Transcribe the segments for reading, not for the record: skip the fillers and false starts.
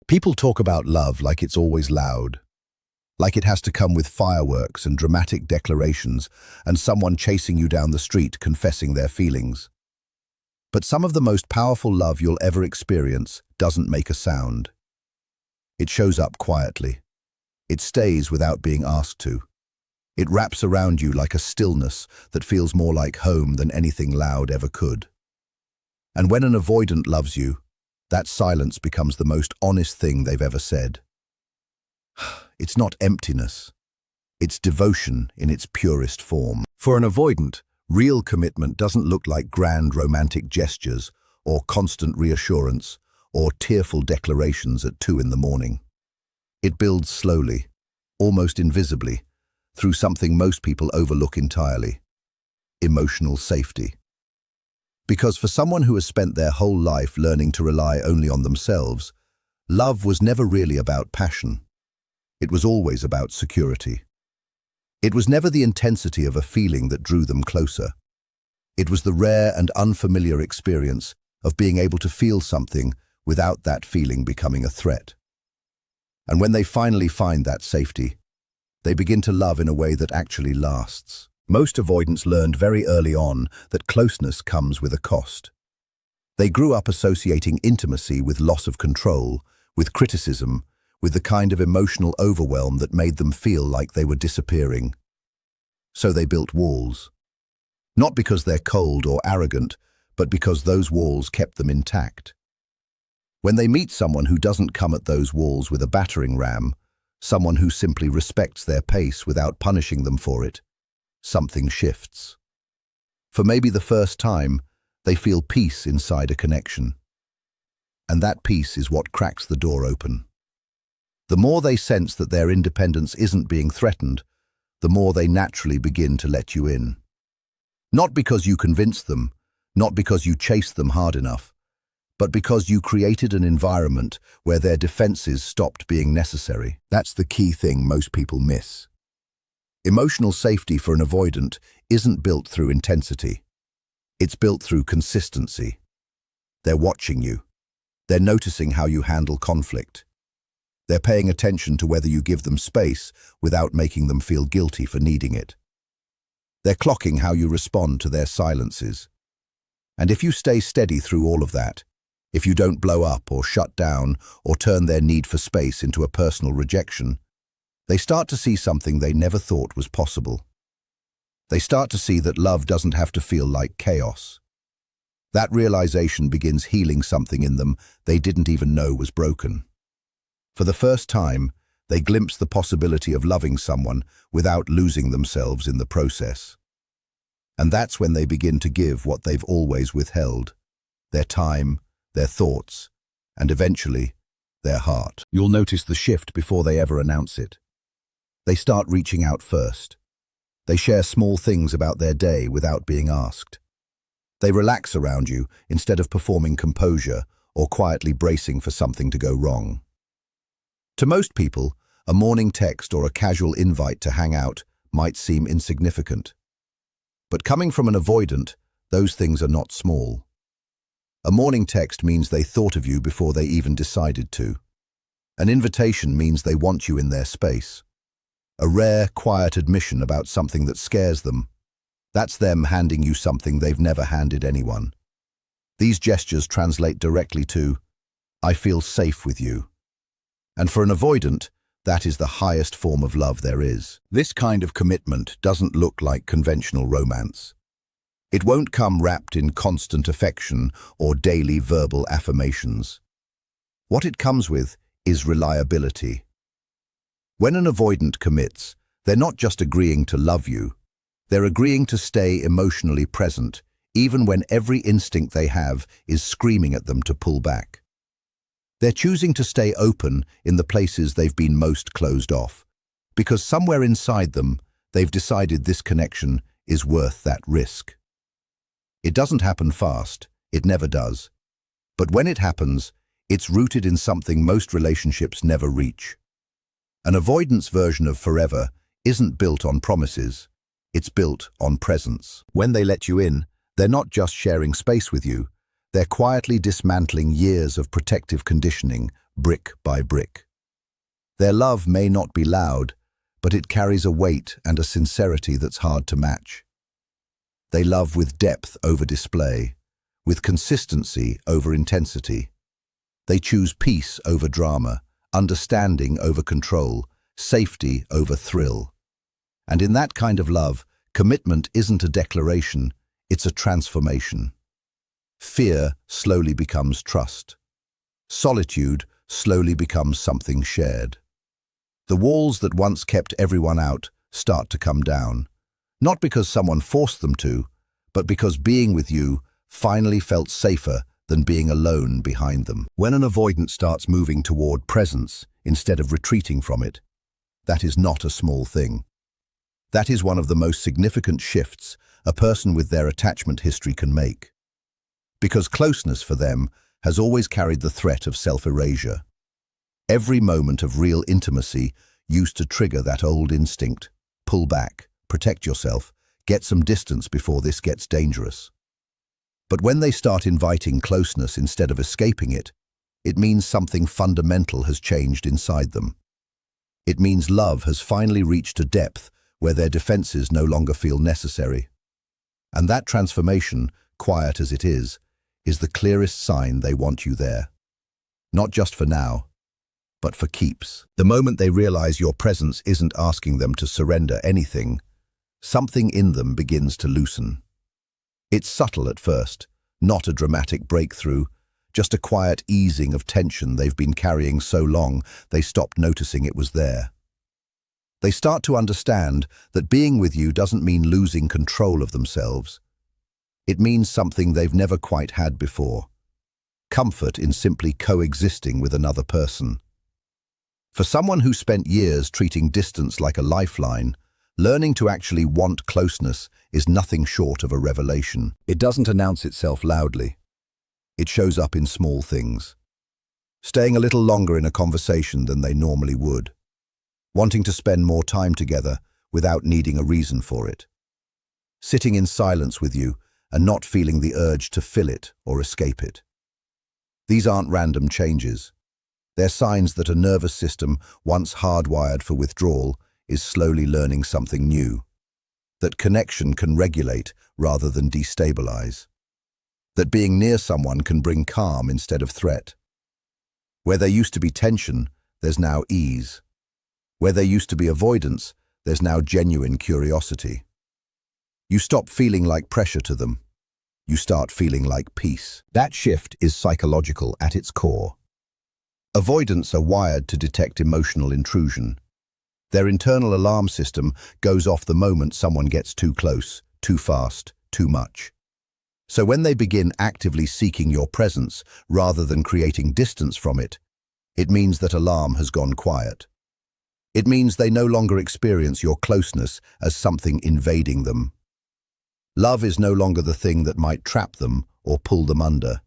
People talk about love like it's always loud, like it has to come with fireworks and dramatic declarations and someone chasing you down the street confessing their feelings. But some of the most powerful love you'll ever experience doesn't make a sound. It shows up quietly. It stays without being asked to. It wraps around you like a stillness that feels more like home than anything loud ever could. And when an avoidant loves you, that silence becomes the most honest thing they've ever said. It's not emptiness. It's devotion in its purest form. For an avoidant, real commitment doesn't look like grand romantic gestures or constant reassurance or tearful declarations at 2 in the morning. It builds slowly, almost invisibly, through something most people overlook entirely: emotional safety. Because for someone who has spent their whole life learning to rely only on themselves, love was never really about passion. It was always about security. It was never the intensity of a feeling that drew them closer. It was the rare and unfamiliar experience of being able to feel something without that feeling becoming a threat. And when they finally find that safety, they begin to love in a way that actually lasts. Most avoidants learned very early on that closeness comes with a cost. They grew up associating intimacy with loss of control, with criticism, with the kind of emotional overwhelm that made them feel like they were disappearing. So they built walls. Not because they're cold or arrogant, but because those walls kept them intact. When they meet someone who doesn't come at those walls with a battering ram, someone who simply respects their pace without punishing them for it, something shifts. For maybe the first time, they feel peace inside a connection. And that peace is what cracks the door open. The more they sense that their independence isn't being threatened, the more they naturally begin to let you in. Not because you convinced them, not because you chased them hard enough, but because you created an environment where their defenses stopped being necessary. That's the key thing most people miss. Emotional safety for an avoidant isn't built through intensity. It's built through consistency. They're watching you. They're noticing how you handle conflict. They're paying attention to whether you give them space without making them feel guilty for needing it. They're clocking how you respond to their silences. And if you stay steady through all of that, if you don't blow up or shut down or turn their need for space into a personal rejection, they start to see something they never thought was possible. They start to see that love doesn't have to feel like chaos. That realization begins healing something in them they didn't even know was broken. For the first time, they glimpse the possibility of loving someone without losing themselves in the process. And that's when they begin to give what they've always withheld: their time, their thoughts, and eventually, their heart. You'll notice the shift before they ever announce it. They start reaching out first. They share small things about their day without being asked. They relax around you instead of performing composure or quietly bracing for something to go wrong. To most people, a morning text or a casual invite to hang out might seem insignificant. But coming from an avoidant, those things are not small. A morning text means they thought of you before they even decided to. An invitation means they want you in their space. A rare, quiet admission about something that scares them. That's them handing you something they've never handed anyone. These gestures translate directly to, "I feel safe with you." And for an avoidant, that is the highest form of love there is. This kind of commitment doesn't look like conventional romance. It won't come wrapped in constant affection or daily verbal affirmations. What it comes with is reliability. When an avoidant commits, they're not just agreeing to love you, they're agreeing to stay emotionally present, even when every instinct they have is screaming at them to pull back. They're choosing to stay open in the places they've been most closed off, because somewhere inside them, they've decided this connection is worth that risk. It doesn't happen fast, it never does. But when it happens, it's rooted in something most relationships never reach. An avoidance version of forever isn't built on promises, it's built on presence. When they let you in, they're not just sharing space with you, They're quietly dismantling years of protective conditioning, brick by brick. Their love may not be loud, but it carries a weight and a sincerity that's hard to match. They love with depth over display, with consistency over intensity. They choose peace over drama, understanding over control, safety over thrill. And in that kind of love, commitment isn't a declaration, it's a transformation. Fear slowly becomes trust. Solitude slowly becomes something shared. The walls that once kept everyone out start to come down, not because someone forced them to, but because being with you finally felt safer than being alone behind them. When an avoidant starts moving toward presence instead of retreating from it, that is not a small thing. That is one of the most significant shifts a person with their attachment history can make. Because closeness for them has always carried the threat of self-erasure. Every moment of real intimacy used to trigger that old instinct: pull back, protect yourself, get some distance before this gets dangerous. But when they start inviting closeness instead of escaping it, it means something fundamental has changed inside them. It means love has finally reached a depth where their defenses no longer feel necessary. And that transformation, quiet as it is the clearest sign they want you there. Not just for now, but for keeps. The moment they realize your presence isn't asking them to surrender anything, something in them begins to loosen. It's subtle at first, not a dramatic breakthrough, just a quiet easing of tension they've been carrying so long they stopped noticing it was there. They start to understand that being with you doesn't mean losing control of themselves. It means something they've never quite had before: comfort in simply coexisting with another person. For someone who spent years treating distance like a lifeline, learning to actually want closeness is nothing short of a revelation. It doesn't announce itself loudly. It shows up in small things. Staying a little longer in a conversation than they normally would. Wanting to spend more time together without needing a reason for it. Sitting in silence with you and not feeling the urge to fill it or escape it. These aren't random changes. They're signs that a nervous system once hardwired for withdrawal is slowly learning something new. That connection can regulate rather than destabilize. That being near someone can bring calm instead of threat. Where there used to be tension, there's now ease. Where there used to be avoidance, there's now genuine curiosity. You stop feeling like pressure to them. You start feeling like peace. That shift is psychological at its core. Avoidants are wired to detect emotional intrusion. Their internal alarm system goes off the moment someone gets too close, too fast, too much. So when they begin actively seeking your presence rather than creating distance from it, it means that alarm has gone quiet. It means they no longer experience your closeness as something invading them. Love is no longer the thing that might trap them or pull them under.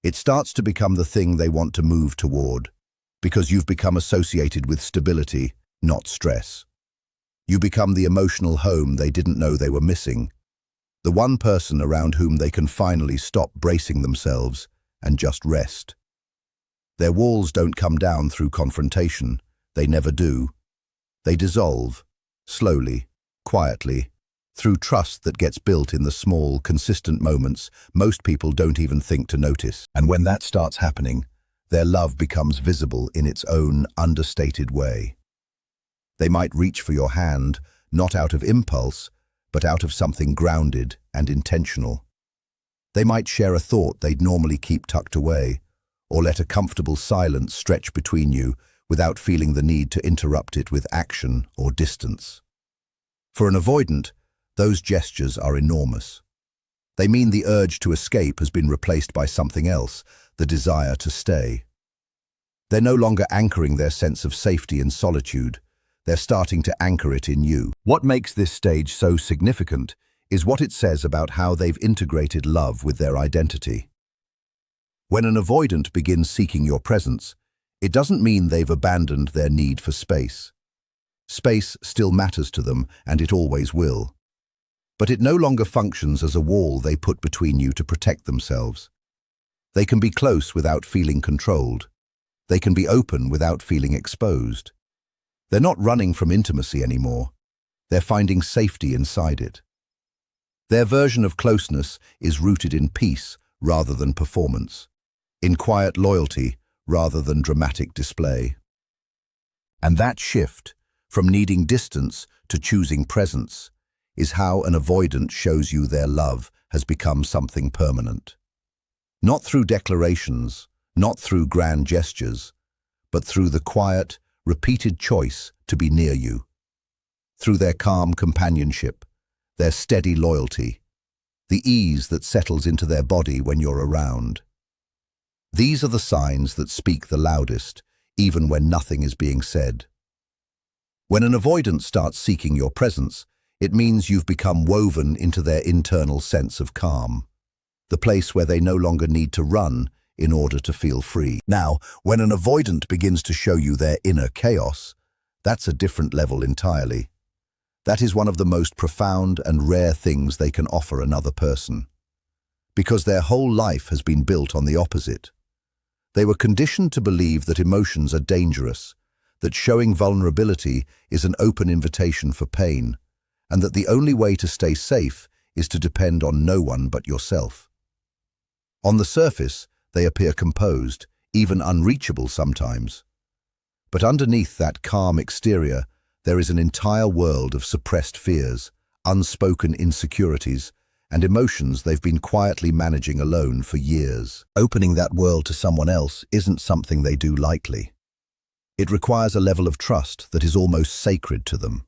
It starts to become the thing they want to move toward, because you've become associated with stability, not stress. You become the emotional home they didn't know they were missing, the one person around whom they can finally stop bracing themselves and just rest. Their walls don't come down through confrontation. They never do. They dissolve, slowly, quietly, through trust that gets built in the small, consistent moments most people don't even think to notice. And when that starts happening, their love becomes visible in its own understated way. They might reach for your hand, not out of impulse, but out of something grounded and intentional. They might share a thought they'd normally keep tucked away, or let a comfortable silence stretch between you without feeling the need to interrupt it with action or distance. For an avoidant, those gestures are enormous. They mean the urge to escape has been replaced by something else, the desire to stay. They're no longer anchoring their sense of safety in solitude. They're starting to anchor it in you. What makes this stage so significant is what it says about how they've integrated love with their identity. When an avoidant begins seeking your presence, it doesn't mean they've abandoned their need for space. Space still matters to them, and it always will. But it no longer functions as a wall they put between you to protect themselves. They can be close without feeling controlled. They can be open without feeling exposed. They're not running from intimacy anymore. They're finding safety inside it. Their version of closeness is rooted in peace rather than performance, in quiet loyalty rather than dramatic display. And that shift, from needing distance to choosing presence, is how an avoidant shows you their love has become something permanent. Not through declarations, not through grand gestures, but through the quiet, repeated choice to be near you. Through their calm companionship, their steady loyalty, the ease that settles into their body when you're around. These are the signs that speak the loudest, even when nothing is being said. When an avoidant starts seeking your presence, it means you've become woven into their internal sense of calm, the place where they no longer need to run in order to feel free. Now, when an avoidant begins to show you their inner chaos, that's a different level entirely. That is one of the most profound and rare things they can offer another person, because their whole life has been built on the opposite. They were conditioned to believe that emotions are dangerous, that showing vulnerability is an open invitation for pain, and that the only way to stay safe is to depend on no one but yourself. On the surface, they appear composed, even unreachable sometimes. But underneath that calm exterior, there is an entire world of suppressed fears, unspoken insecurities, and emotions they've been quietly managing alone for years. Opening that world to someone else isn't something they do lightly. It requires a level of trust that is almost sacred to them.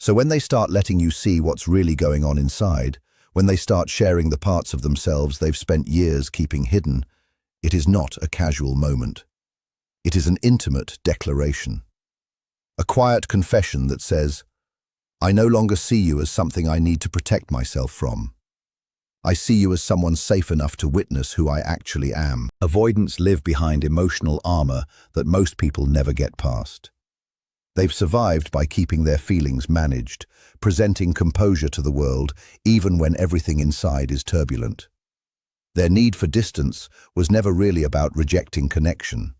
So when they start letting you see what's really going on inside, when they start sharing the parts of themselves they've spent years keeping hidden, it is not a casual moment. It is an intimate declaration. A quiet confession that says, I no longer see you as something I need to protect myself from. I see you as someone safe enough to witness who I actually am. Avoidants live behind emotional armor that most people never get past. They've survived by keeping their feelings managed, presenting composure to the world even when everything inside is turbulent. Their need for distance was never really about rejecting connection.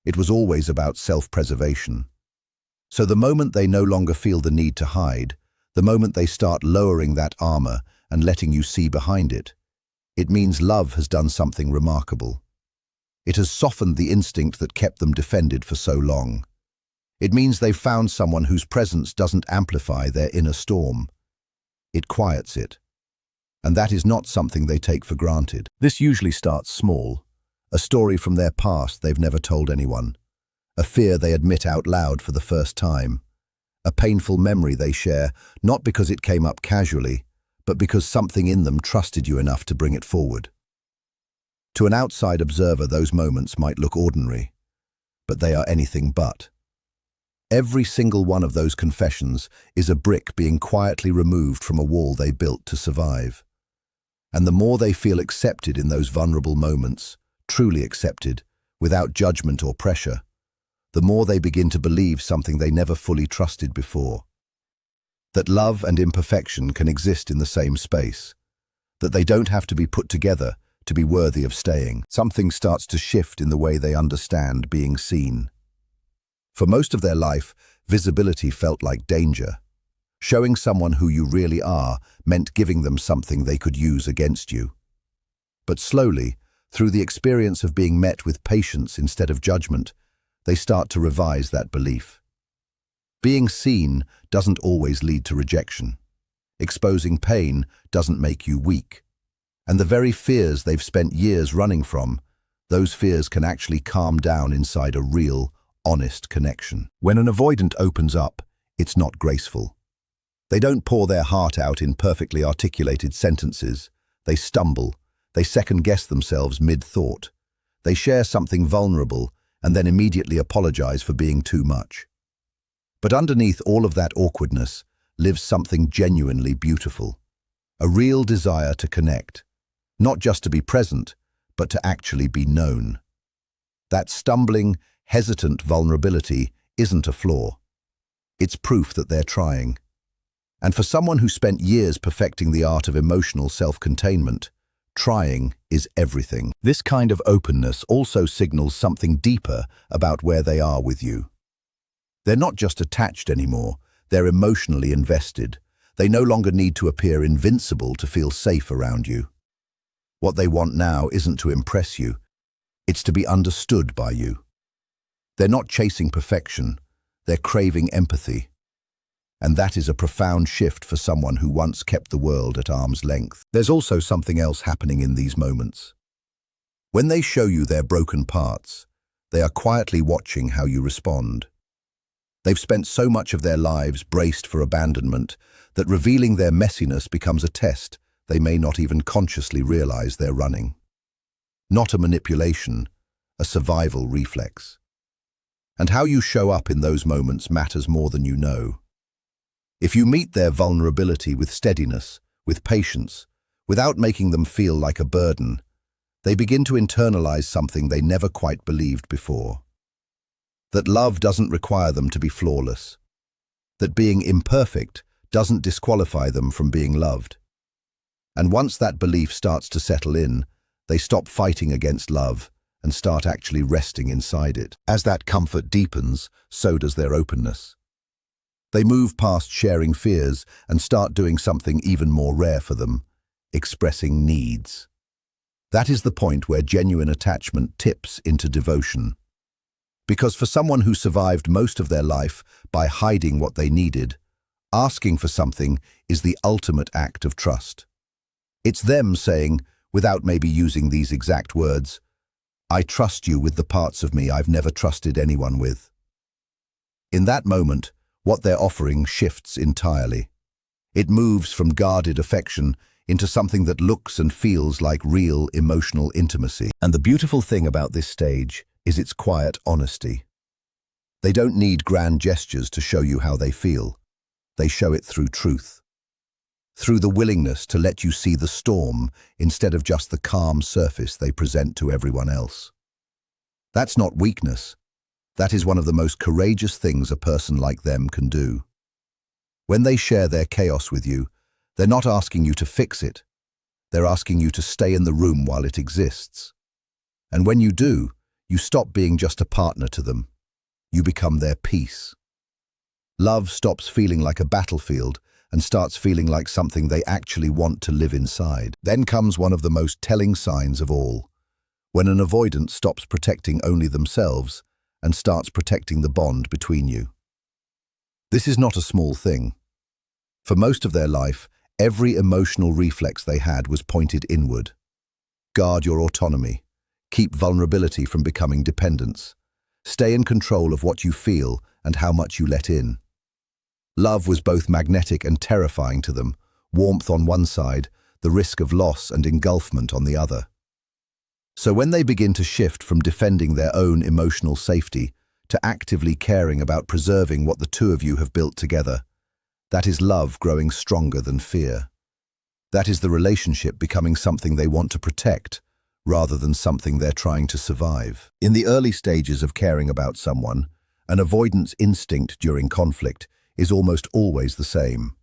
It was always about self-preservation. So the moment they no longer feel the need to hide, the moment they start lowering that armor and letting you see behind it, it means love has done something remarkable. It has softened the instinct that kept them defended for so long. It means they've found someone whose presence doesn't amplify their inner storm. It quiets it. And that is not something they take for granted. This usually starts small, a story from their past they've never told anyone, a fear they admit out loud for the first time, a painful memory they share, not because it came up casually, but because something in them trusted you enough to bring it forward. To an outside observer, those moments might look ordinary, but they are anything but. Every single one of those confessions is a brick being quietly removed from a wall they built to survive. And the more they feel accepted in those vulnerable moments, truly accepted, without judgment or pressure, the more they begin to believe something they never fully trusted before. That love and imperfection can exist in the same space. That they don't have to be put together to be worthy of staying. Something starts to shift in the way they understand being seen. For most of their life, visibility felt like danger. Showing someone who you really are meant giving them something they could use against you. But slowly, through the experience of being met with patience instead of judgment, they start to revise that belief. Being seen doesn't always lead to rejection. Exposing pain doesn't make you weak. And the very fears they've spent years running from, those fears can actually calm down inside a real, honest connection. When an avoidant opens up, it's not graceful. They don't pour their heart out in perfectly articulated sentences. They stumble. They second-guess themselves mid-thought. They share something vulnerable and then immediately apologize for being too much. But underneath all of that awkwardness lives something genuinely beautiful. A real desire to connect. Not just to be present, but to actually be known. That stumbling, hesitant vulnerability isn't a flaw. It's proof that they're trying. And for someone who spent years perfecting the art of emotional self-containment, trying is everything. This kind of openness also signals something deeper about where they are with you. They're not just attached anymore, they're emotionally invested. They no longer need to appear invincible to feel safe around you. What they want now isn't to impress you, it's to be understood by you. They're not chasing perfection, they're craving empathy. And that is a profound shift for someone who once kept the world at arm's length. There's also something else happening in these moments. When they show you their broken parts, they are quietly watching how you respond. They've spent so much of their lives braced for abandonment that revealing their messiness becomes a test they may not even consciously realize they're running. Not a manipulation, a survival reflex. And how you show up in those moments matters more than you know. If you meet their vulnerability with steadiness, with patience, without making them feel like a burden, they begin to internalize something they never quite believed before. That love doesn't require them to be flawless. That being imperfect doesn't disqualify them from being loved. And once that belief starts to settle in, they stop fighting against love and start actually resting inside it. As that comfort deepens, so does their openness. They move past sharing fears and start doing something even more rare for them, expressing needs. That is the point where genuine attachment tips into devotion. Because for someone who survived most of their life by hiding what they needed, asking for something is the ultimate act of trust. It's them saying, without maybe using these exact words, "I trust you with the parts of me I've never trusted anyone with." In that moment, what they're offering shifts entirely. It moves from guarded affection into something that looks and feels like real emotional intimacy. And the beautiful thing about this stage is its quiet honesty. They don't need grand gestures to show you how they feel. They show it through truth. Through the willingness to let you see the storm instead of just the calm surface they present to everyone else. That's not weakness. That is one of the most courageous things a person like them can do. When they share their chaos with you, they're not asking you to fix it. They're asking you to stay in the room while it exists. And when you do, you stop being just a partner to them. You become their peace. Love stops feeling like a battlefield and starts feeling like something they actually want to live inside. Then comes one of the most telling signs of all. When an avoidant stops protecting only themselves and starts protecting the bond between you. This is not a small thing. For most of their life, every emotional reflex they had was pointed inward. Guard your autonomy. Keep vulnerability from becoming dependence. Stay in control of what you feel and how much you let in. Love was both magnetic and terrifying to them, warmth on one side, the risk of loss and engulfment on the other. So when they begin to shift from defending their own emotional safety to actively caring about preserving what the two of you have built together, that is love growing stronger than fear. That is the relationship becoming something they want to protect, rather than something they're trying to survive. In the early stages of caring about someone, an avoidance instinct during conflict is almost always the same.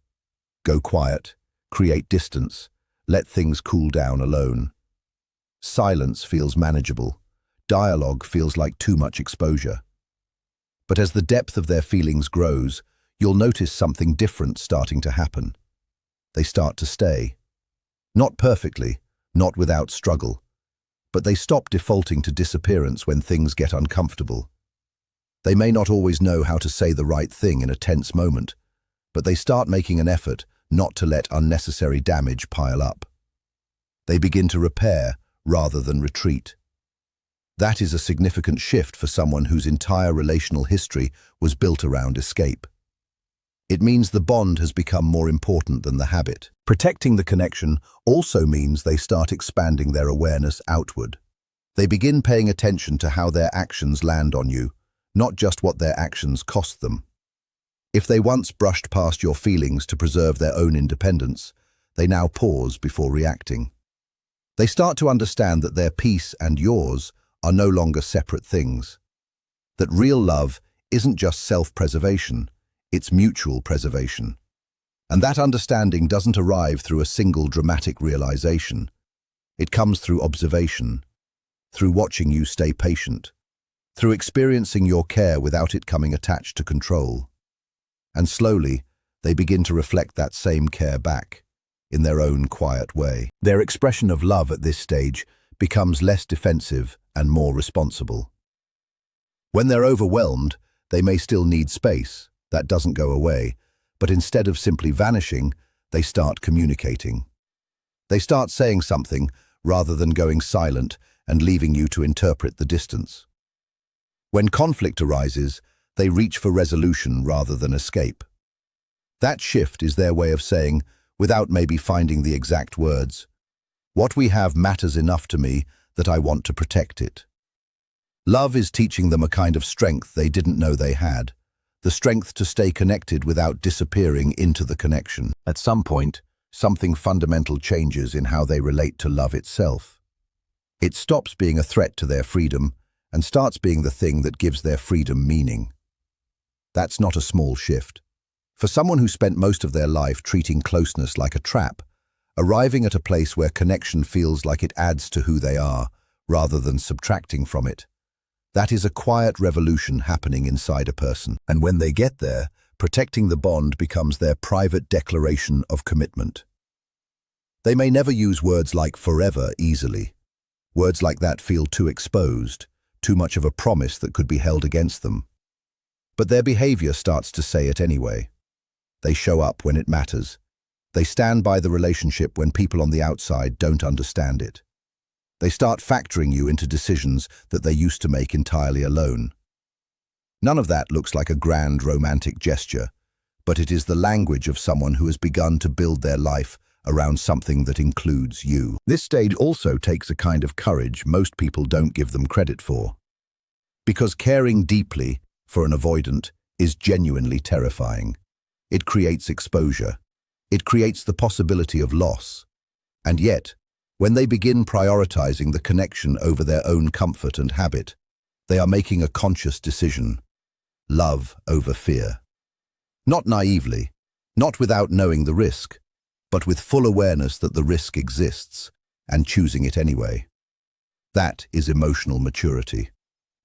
Go quiet, create distance, let things cool down alone. Silence feels manageable. Dialogue feels like too much exposure. But as the depth of their feelings grows, you'll notice something different starting to happen. They start to stay. Not perfectly, not without struggle, but they stop defaulting to disappearance when things get uncomfortable. They may not always know how to say the right thing in a tense moment, but they start making an effort not to let unnecessary damage pile up. They begin to repair rather than retreat. That is a significant shift for someone whose entire relational history was built around escape. It means the bond has become more important than the habit. Protecting the connection also means they start expanding their awareness outward. They begin paying attention to how their actions land on you, not just what their actions cost them. If they once brushed past your feelings to preserve their own independence, they now pause before reacting. They start to understand that their peace and yours are no longer separate things. That real love isn't just self-preservation, it's mutual preservation. And that understanding doesn't arrive through a single dramatic realization. It comes through observation, through watching you stay patient, through experiencing your care without it coming attached to control. And slowly, they begin to reflect that same care back, in their own quiet way. Their expression of love at this stage becomes less defensive and more responsible. When they're overwhelmed, they may still need space. That doesn't go away, but instead of simply vanishing, they start communicating. They start saying something rather than going silent and leaving you to interpret the distance. When conflict arises, they reach for resolution rather than escape. That shift is their way of saying, without maybe finding the exact words, "What we have matters enough to me that I want to protect it." Love is teaching them a kind of strength they didn't know they had, the strength to stay connected without disappearing into the connection. At some point, something fundamental changes in how they relate to love itself. It stops being a threat to their freedom and starts being the thing that gives their freedom meaning. That's not a small shift. For someone who spent most of their life treating closeness like a trap, arriving at a place where connection feels like it adds to who they are, rather than subtracting from it, that is a quiet revolution happening inside a person. And when they get there, protecting the bond becomes their private declaration of commitment. They may never use words like forever easily. Words like that feel too exposed, too much of a promise that could be held against them. But their behavior starts to say it anyway. They show up when it matters. They stand by the relationship when people on the outside don't understand it. They start factoring you into decisions that they used to make entirely alone. None of that looks like a grand romantic gesture, but it is the language of someone who has begun to build their life around something that includes you. This stage also takes a kind of courage most people don't give them credit for. Because caring deeply for an avoidant is genuinely terrifying. It creates exposure. It creates the possibility of loss. And yet, when they begin prioritizing the connection over their own comfort and habit, they are making a conscious decision. Love over fear. Not naively, not without knowing the risk, but with full awareness that the risk exists and choosing it anyway. That is emotional maturity.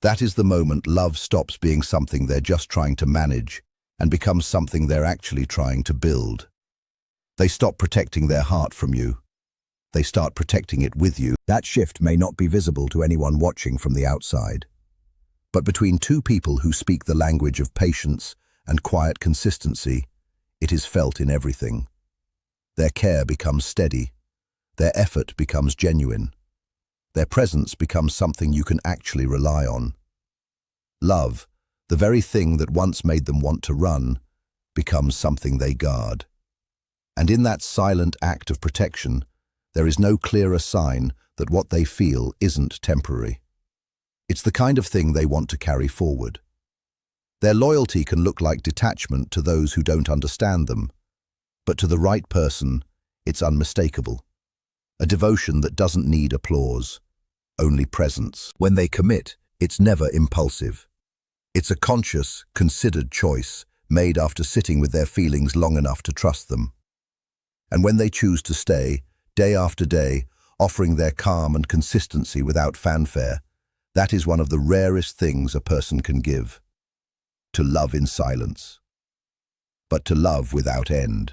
That is the moment love stops being something they're just trying to manage and becomes something they're actually trying to build. They stop protecting their heart from you. They start protecting it with you. That shift may not be visible to anyone watching from the outside. But between two people who speak the language of patience and quiet consistency, it is felt in everything. Their care becomes steady. Their effort becomes genuine. Their presence becomes something you can actually rely on. Love, the very thing that once made them want to run, becomes something they guard. And in that silent act of protection, there is no clearer sign that what they feel isn't temporary. It's the kind of thing they want to carry forward. Their loyalty can look like detachment to those who don't understand them, but to the right person, it's unmistakable. A devotion that doesn't need applause, only presence. When they commit, it's never impulsive. It's a conscious, considered choice made after sitting with their feelings long enough to trust them. And when they choose to stay, day after day, offering their calm and consistency without fanfare, that is one of the rarest things a person can give. To love in silence, but to love without end.